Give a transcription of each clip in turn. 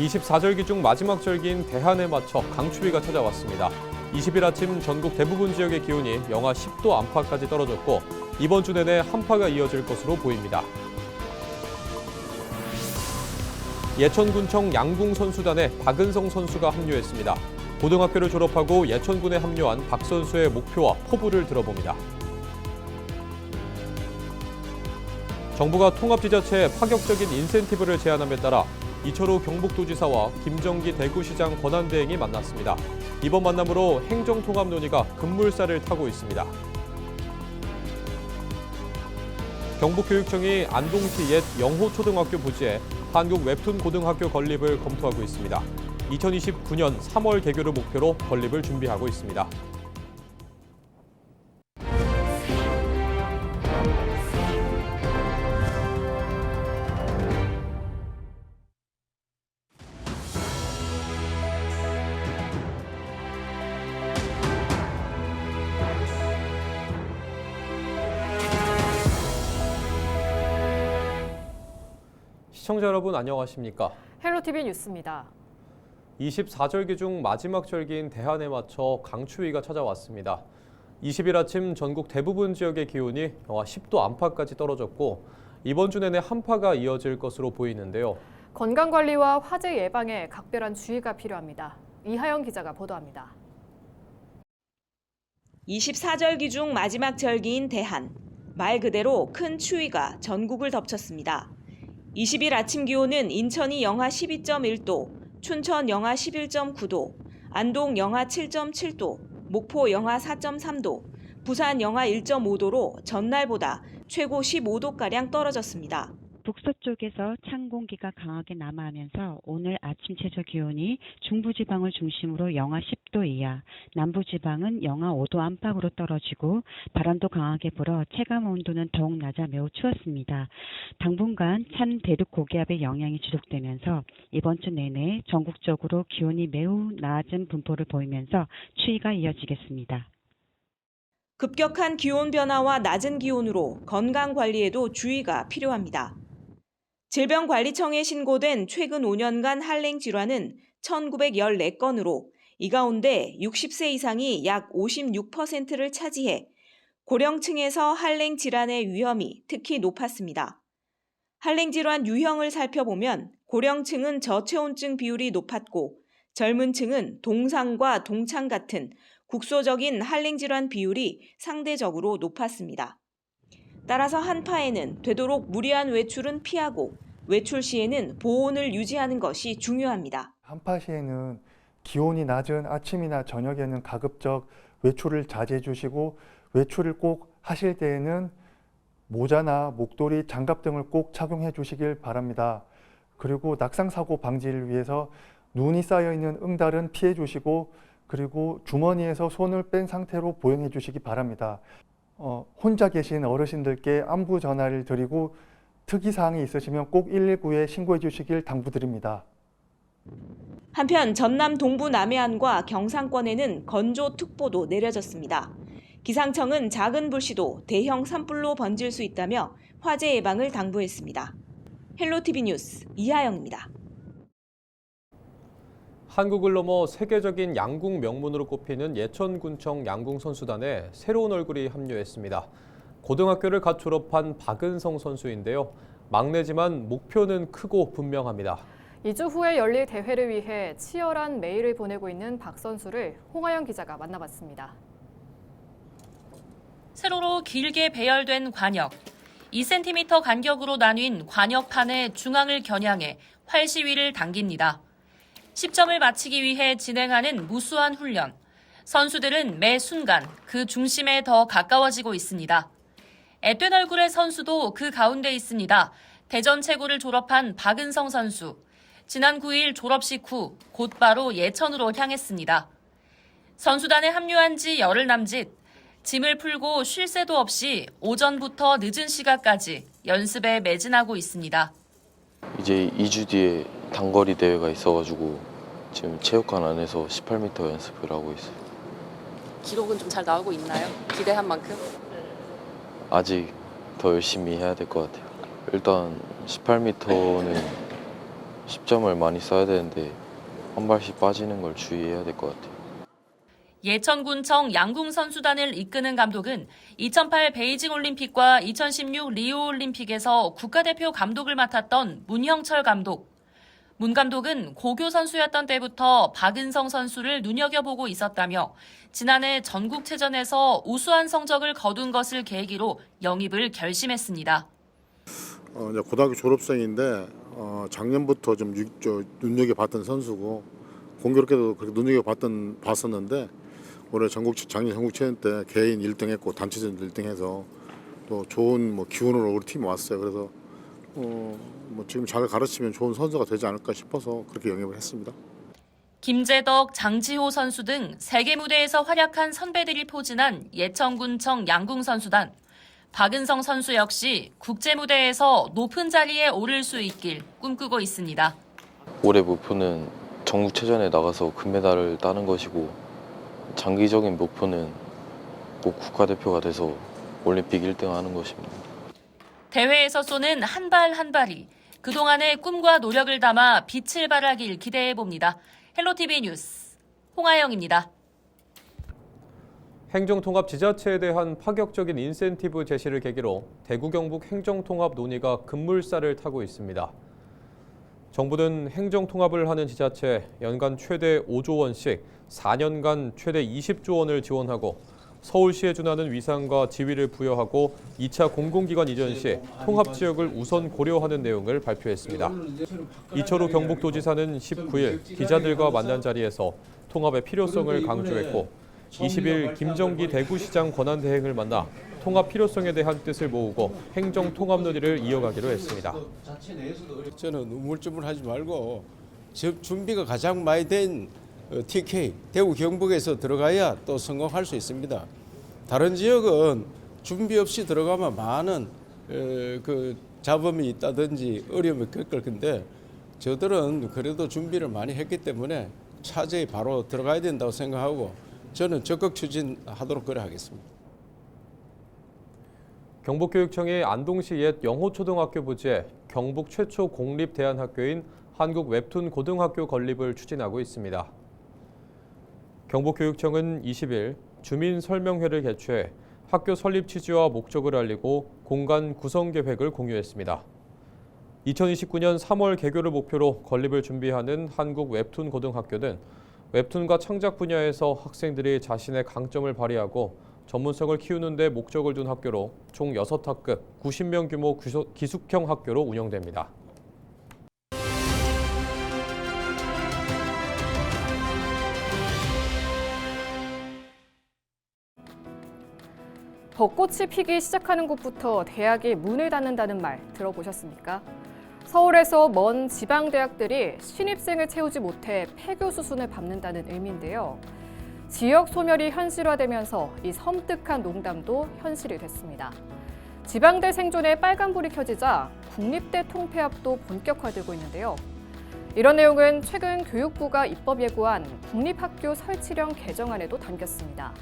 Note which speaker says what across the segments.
Speaker 1: 24절기 중 마지막 절기인 대한에 맞춰 강추위가 찾아왔습니다. 20일 아침 전국 대부분 지역의 기온이 영하 10도 안팎까지 떨어졌고 이번 주 내내 한파가 이어질 것으로 보입니다. 예천군청 양궁선수단에 박은성 선수가 합류했습니다. 고등학교를 졸업하고 예천군에 합류한 박 선수의 목표와 포부를 들어봅니다. 정부가 통합지자체에 파격적인 인센티브를 제안함에 따라 이철우 경북도지사와 김정기 대구시장 권한대행이 만났습니다. 이번 만남으로 행정통합 논의가 급물살을 타고 있습니다. 경북교육청이 안동시 옛 영호초등학교 부지에 한국 웹툰 고등학교 건립을 검토하고 있습니다. 2029년 3월 개교를 목표로 건립을 준비하고 있습니다. 시청자 여러분 안녕하십니까?
Speaker 2: 헬로티비 뉴스입니다.
Speaker 1: 24절기 중 마지막 절기인 대한에 맞춰 강추위가 찾아왔습니다. 20일 아침 전국 대부분 지역의 기온이 영하 10도 안팎까지 떨어졌고 이번 주 내내 한파가 이어질 것으로 보이는데요.
Speaker 2: 건강관리와 화재 예방에 각별한 주의가 필요합니다. 이하영 기자가 보도합니다.
Speaker 3: 24절기 중 마지막 절기인 대한. 말 그대로 큰 추위가 전국을 덮쳤습니다. 20일 아침 기온은 인천이 영하 12.1도, 춘천 영하 11.9도, 안동 영하 7.7도, 목포 영하 4.3도, 부산 영하 1.5도로 전날보다 최고 15도가량 떨어졌습니다.
Speaker 4: 북서쪽에서 찬 공기가 강하게 남하하면서 오늘 아침 최저 기온이 중부지방을 중심으로 영하 10도 이하, 남부지방은 영하 5도 안팎으로 떨어지고 바람도 강하게 불어 체감 온도는 더욱 낮아 매우 추웠습니다. 당분간 찬 대륙 고기압의 영향이 지속되면서 이번 주 내내 전국적으로 기온이 매우 낮은 분포를 보이면서 추위가 이어지겠습니다.
Speaker 3: 급격한 기온 변화와 낮은 기온으로 건강 관리에도 주의가 필요합니다. 질병관리청에 신고된 최근 5년간 한랭 질환은 1,914건으로 이 가운데 60세 이상이 약 56%를 차지해 고령층에서 한랭 질환의 위험이 특히 높았습니다. 한랭 질환 유형을 살펴보면 고령층은 저체온증 비율이 높았고 젊은 층은 동상과 동창 같은 국소적인 한랭 질환 비율이 상대적으로 높았습니다. 따라서 한파에는 되도록 무리한 외출은 피하고 외출 시에는 보온을 유지하는 것이 중요합니다.
Speaker 5: 한파 시에는 기온이 낮은 아침이나 저녁에는 가급적 외출을 자제해 주시고 외출을 꼭 하실 때에는 모자나 목도리, 장갑 등을 꼭 착용해 주시길 바랍니다. 그리고 낙상사고 방지를 위해서 눈이 쌓여있는 응달은 피해 주시고 그리고 주머니에서 손을 뺀 상태로 보행해 주시기 바랍니다. 혼자 계신 어르신들께 안부 전화를 드리고 특이사항이 있으시면 꼭 119에 신고해 주시길 당부드립니다.
Speaker 3: 한편 전남 동부 남해안과 경상권에는 건조특보도 내려졌습니다. 기상청은 작은 불씨도 대형 산불로 번질 수 있다며 화재 예방을 당부했습니다. 헬로티비 뉴스 이하영입니다.
Speaker 1: 한국을 넘어 세계적인 양궁 명문으로 꼽히는 예천군청 양궁선수단에 새로운 얼굴이 합류했습니다. 고등학교를 갓 졸업한 박은성 선수인데요. 막내지만 목표는 크고 분명합니다.
Speaker 2: 2주 후에 열릴 대회를 위해 치열한 매일을 보내고 있는 박 선수를 홍하영 기자가 만나봤습니다.
Speaker 6: 세로로 길게 배열된 관역, 2cm 간격으로 나뉜 관역판의 중앙을 겨냥해 활시위를 당깁니다. 10점을 맞히기 위해 진행하는 무수한 훈련. 선수들은 매 순간 그 중심에 더 가까워지고 있습니다. 앳된 얼굴의 선수도 그 가운데 있습니다. 대전 최고를 졸업한 박은성 선수. 지난 9일 졸업식 후 곧바로 예천으로 향했습니다. 선수단에 합류한 지 열흘 남짓. 짐을 풀고 쉴 새도 없이 오전부터 늦은 시간까지 연습에 매진하고 있습니다.
Speaker 7: 이제 2주 뒤에 단거리 대회가 있어가지고 지금 체육관 안에서 18m 연습을 하고 있어요.
Speaker 8: 기록은 좀 잘 나오고 있나요? 기대한 만큼?
Speaker 7: 아직 더 열심히 해야 될 것 같아요. 일단 18m는 10점을 많이 써야 되는데 한 발씩 빠지는 걸 주의해야 될 것 같아요.
Speaker 6: 예천군청 양궁 선수단을 이끄는 감독은 2008 베이징 올림픽과 2016 리오 올림픽에서 국가대표 감독을 맡았던 문형철 감독. 문 감독은 고교 선수였던 때부터 박은성 선수를 눈여겨보고 있었다며 지난해 전국체전에서 우수한 성적을 거둔 것을 계기로 영입을 결심했습니다.
Speaker 9: 이제 고등학교 졸업생인데 작년부터 좀 눈여겨봤던 선수고 공교롭게도 그렇게 봤었는데 올해 작년 전국체전 때 개인 1등했고 단체전 1등해서 또 좋은 기운으로 우리 팀이 왔어요. 그래서 지금 잘 가르치면 좋은 선수가 되지 않을까 싶어서 그렇게 영입을 했습니다.
Speaker 6: 김재덕, 장지호 선수 등 세계 무대에서 활약한 선배들이 포진한 예천군청 양궁 선수단. 박은성 선수 역시 국제 무대에서 높은 자리에 오를 수 있길 꿈꾸고 있습니다.
Speaker 7: 올해 목표는 전국체전에 나가서 금메달을 따는 것이고 장기적인 목표는 꼭 국가대표가 돼서 올림픽 1등 하는 것입니다.
Speaker 6: 대회에서 쏘는 한 발 한 발이 그동안의 꿈과 노력을 담아 빛을 발하길 기대해봅니다. 헬로티비 뉴스 홍아영입니다.
Speaker 1: 행정통합지자체에 대한 파격적인 인센티브 제시를 계기로 대구 경북 행정통합 논의가 급물살을 타고 있습니다. 정부는 행정통합을 하는 지자체에 연간 최대 5조 원씩 4년간 최대 20조 원을 지원하고 서울시에 준하는 위상과 지위를 부여하고 2차 공공기관 이전 시 통합지역을 우선 고려하는 내용을 발표했습니다. 이철우 경북도지사는 19일 기자들과 만난 자리에서 통합의 필요성을 강조했고 20일 김정기 대구시장 권한대행을 만나 통합 필요성에 대한 뜻을 모으고 행정통합 논의를 이어가기로 했습니다.
Speaker 10: 저는 우물쭈물하지 말고 준비가 가장 많이 된 TK, 대구 경북에서 들어가야 또 성공할 수 있습니다. 다른 지역은 준비 없이 들어가면 많은 잡음이 있다든지 어려움을 겪을 건데 저들은 그래도 준비를 많이 했기 때문에 차제에 바로 들어가야 된다고 생각하고 저는 적극 추진하도록 그래 하겠습니다.
Speaker 1: 경북교육청이 안동시 옛 영호초등학교 부지에 경북 최초 공립 대안학교인 한국웹툰고등학교 건립을 추진하고 있습니다. 경북교육청은 20일 주민설명회를 개최해 학교 설립 취지와 목적을 알리고 공간 구성 계획을 공유했습니다. 2029년 3월 개교를 목표로 건립을 준비하는 한국웹툰고등학교는 웹툰과 창작 분야에서 학생들이 자신의 강점을 발휘하고 전문성을 키우는 데 목적을 둔 학교로 총 6학급 90명 규모 기숙형 학교로 운영됩니다.
Speaker 2: 벚꽃이 피기 시작하는 곳부터 대학이 문을 닫는다는 말 들어보셨습니까? 서울에서 먼 지방 대학들이 신입생을 채우지 못해 폐교 수순을 밟는다는 의미인데요. 지역 소멸이 현실화되면서 이 섬뜩한 농담도 현실이 됐습니다. 지방대 생존에 빨간불이 켜지자 국립대 통폐합도 본격화되고 있는데요. 이런 내용은 최근 교육부가 입법 예고한 국립학교 설치령 개정안에도 담겼습니다.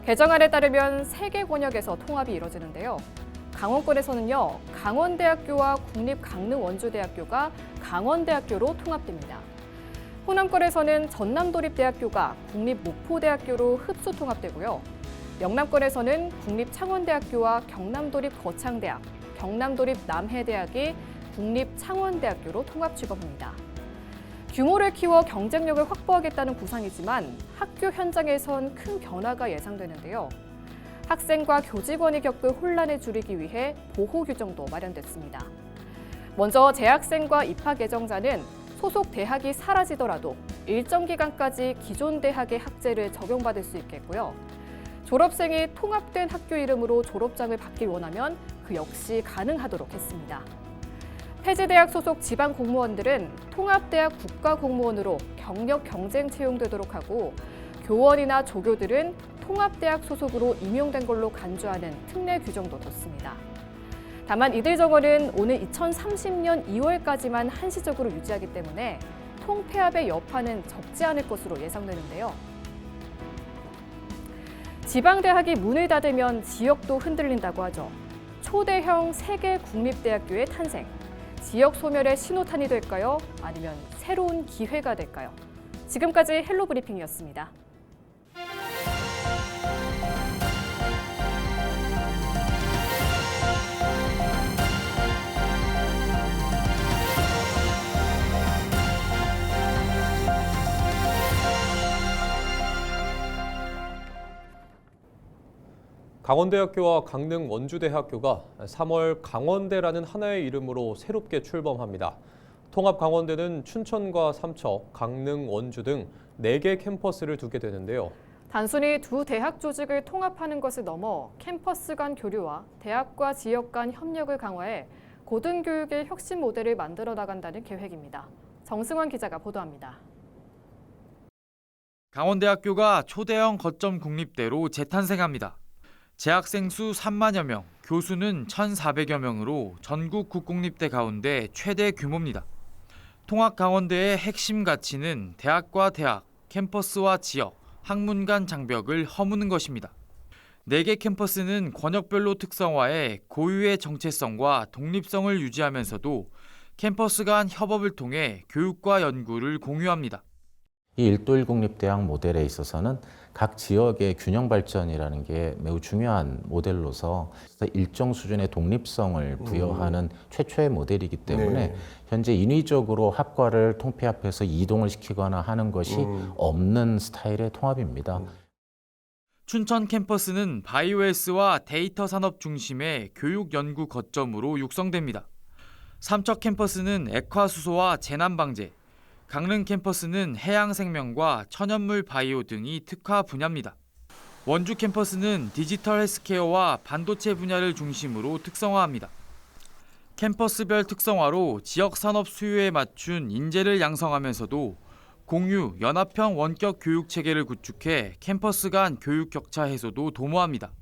Speaker 2: 개정안에 따르면 3개 권역에서 통합이 이뤄지는데요. 강원권에서는요, 강원대학교와 국립강릉원주대학교가 강원대학교로 통합됩니다. 호남권에서는 전남도립대학교가 국립목포대학교로 흡수 통합되고요. 영남권에서는 국립창원대학교와 경남도립거창대학, 경남도립남해대학이 국립창원대학교로 통합 취급합니다. 규모를 키워 경쟁력을 확보하겠다는 구상이지만 학교 현장에선 큰 변화가 예상되는데요. 학생과 교직원이 겪을 혼란을 줄이기 위해 보호 규정도 마련됐습니다. 먼저 재학생과 입학 예정자는 소속 대학이 사라지더라도 일정 기간까지 기존 대학의 학제를 적용받을 수 있겠고요. 졸업생이 통합된 학교 이름으로 졸업장을 받길 원하면 그 역시 가능하도록 했습니다. 폐지대학 소속 지방 공무원들은 통합대학 국가공무원으로 경력 경쟁 채용되도록 하고 교원이나 조교들은 통합대학 소속으로 임용된 걸로 간주하는 특례 규정도 뒀습니다. 다만 이들 정원은 오는 2030년 2월까지만 한시적으로 유지하기 때문에 통폐합의 여파는 적지 않을 것으로 예상되는데요. 지방대학이 문을 닫으면 지역도 흔들린다고 하죠. 초대형 3개 국립대학교의 탄생, 지역 소멸의 신호탄이 될까요? 아니면 새로운 기회가 될까요? 지금까지 헬로 브리핑이었습니다.
Speaker 1: 강원대학교와 강릉 원주대학교가 3월 강원대라는 하나의 이름으로 새롭게 출범합니다. 통합강원대는 춘천과 삼척, 강릉, 원주 등 4개 캠퍼스를 두게 되는데요.
Speaker 2: 단순히 두 대학 조직을 통합하는 것을 넘어 캠퍼스 간 교류와 대학과 지역 간 협력을 강화해 고등교육의 혁신 모델을 만들어 나간다는 계획입니다. 정승환 기자가 보도합니다.
Speaker 11: 강원대학교가 초대형 거점 국립대로 재탄생합니다. 재학생 수 3만여 명, 교수는 1,400여 명으로 전국 국공립대 가운데 최대 규모입니다. 통합강원대의 핵심 가치는 대학과 대학, 캠퍼스와 지역, 학문 간 장벽을 허무는 것입니다. 4개 캠퍼스는 권역별로 특성화해 고유의 정체성과 독립성을 유지하면서도 캠퍼스 간 협업을 통해 교육과 연구를 공유합니다.
Speaker 12: 이 1도 1공립대학 모델에 있어서는 각 지역의 균형 발전이라는 게 매우 중요한 모델로서 일정 수준의 독립성을 부여하는 최초의 모델이기 때문에 현재 인위적으로 학과를 통폐합해서 이동을 시키거나 하는 것이 없는 스타일의 통합입니다.
Speaker 11: 춘천 캠퍼스는 바이오헬스와 데이터 산업 중심의 교육 연구 거점으로 육성됩니다. 삼척 캠퍼스는 액화수소와 재난 방제, 강릉 캠퍼스는 해양생명과 천연물 바이오 등이 특화 분야입니다. 원주 캠퍼스는 디지털 헬스케어와 반도체 분야를 중심으로 특성화합니다. 캠퍼스별 특성화로 지역 산업 수요에 맞춘 인재를 양성하면서도 공유, 연합형 원격 교육 체계를 구축해 캠퍼스 간 교육 격차 해소도 도모합니다.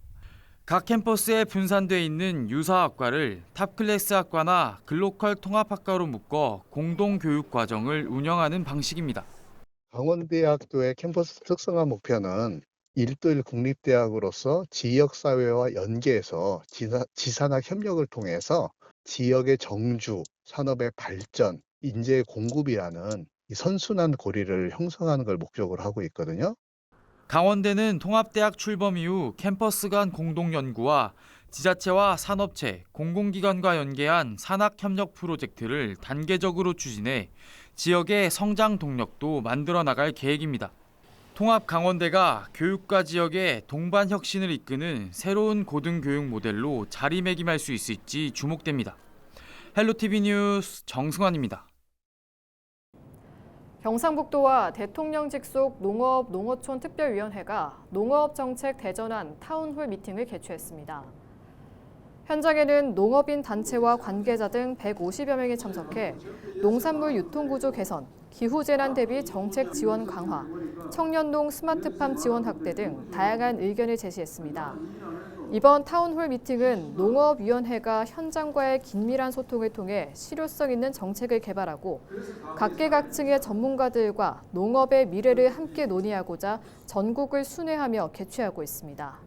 Speaker 11: 각 캠퍼스에 분산돼 있는 유사학과를 탑클래스 학과나 글로컬 통합학과로 묶어 공동 교육 과정을 운영하는 방식입니다.
Speaker 13: 강원대학교의 캠퍼스 특성화 목표는 1도1 국립대학으로서 지역사회와 연계해서 지산학 협력을 통해서 지역의 정주, 산업의 발전, 인재의 공급이라는 이 선순환 고리를 형성하는 걸 목적으로 하고 있거든요.
Speaker 11: 강원대는 통합대학 출범 이후 캠퍼스 간 공동연구와 지자체와 산업체, 공공기관과 연계한 산학협력 프로젝트를 단계적으로 추진해 지역의 성장 동력도 만들어 나갈 계획입니다. 통합강원대가 교육과 지역의 동반 혁신을 이끄는 새로운 고등교육 모델로 자리매김할 수 있을지 주목됩니다. 헬로티비 뉴스 정승환입니다.
Speaker 2: 경상북도와 대통령 직속 농업 농어촌 특별위원회가 농업정책 대전환 타운홀 미팅을 개최했습니다. 현장에는 농업인 단체와 관계자 등 150여 명이 참석해 농산물 유통구조 개선, 기후재난 대비 정책 지원 강화, 청년농 스마트팜 지원 확대 등 다양한 의견을 제시했습니다. 이번 타운홀 미팅은 농업위원회가 현장과의 긴밀한 소통을 통해 실효성 있는 정책을 개발하고 각계각층의 전문가들과 농업의 미래를 함께 논의하고자 전국을 순회하며 개최하고 있습니다.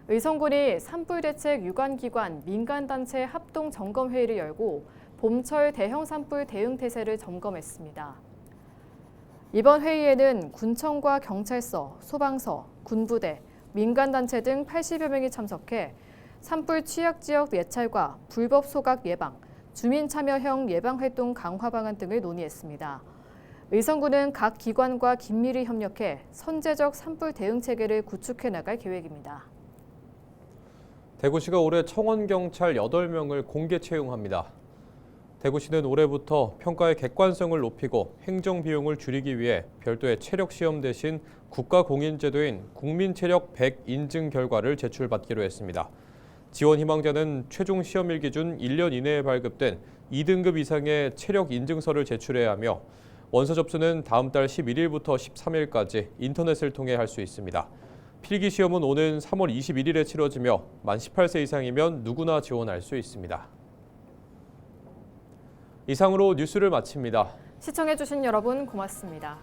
Speaker 2: 의성군이 산불대책 유관기관 민간단체 합동점검회의를 열고 봄철 대형 산불 대응 태세를 점검했습니다. 이번 회의에는 군청과 경찰서, 소방서, 군부대, 민간단체 등 80여 명이 참석해 산불 취약지역 예찰과 불법 소각 예방, 주민참여형 예방활동 강화 방안 등을 논의했습니다. 의성군은 각 기관과 긴밀히 협력해 선제적 산불 대응 체계를 구축해 나갈 계획입니다.
Speaker 1: 대구시가 올해 청원경찰 8명을 공개 채용합니다. 대구시는 올해부터 평가의 객관성을 높이고 행정비용을 줄이기 위해 별도의 체력시험 대신 국가공인제도인 국민체력 100 인증 결과를 제출받기로 했습니다. 지원 희망자는 최종 시험일 기준 1년 이내에 발급된 2등급 이상의 체력 인증서를 제출해야 하며 원서 접수는 다음 달 11일부터 13일까지 인터넷을 통해 할 수 있습니다. 필기시험은 오는 3월 21일에 치러지며 만 18세 이상이면 누구나 지원할 수 있습니다. 이상으로 뉴스를 마칩니다.
Speaker 2: 시청해주신 여러분 고맙습니다.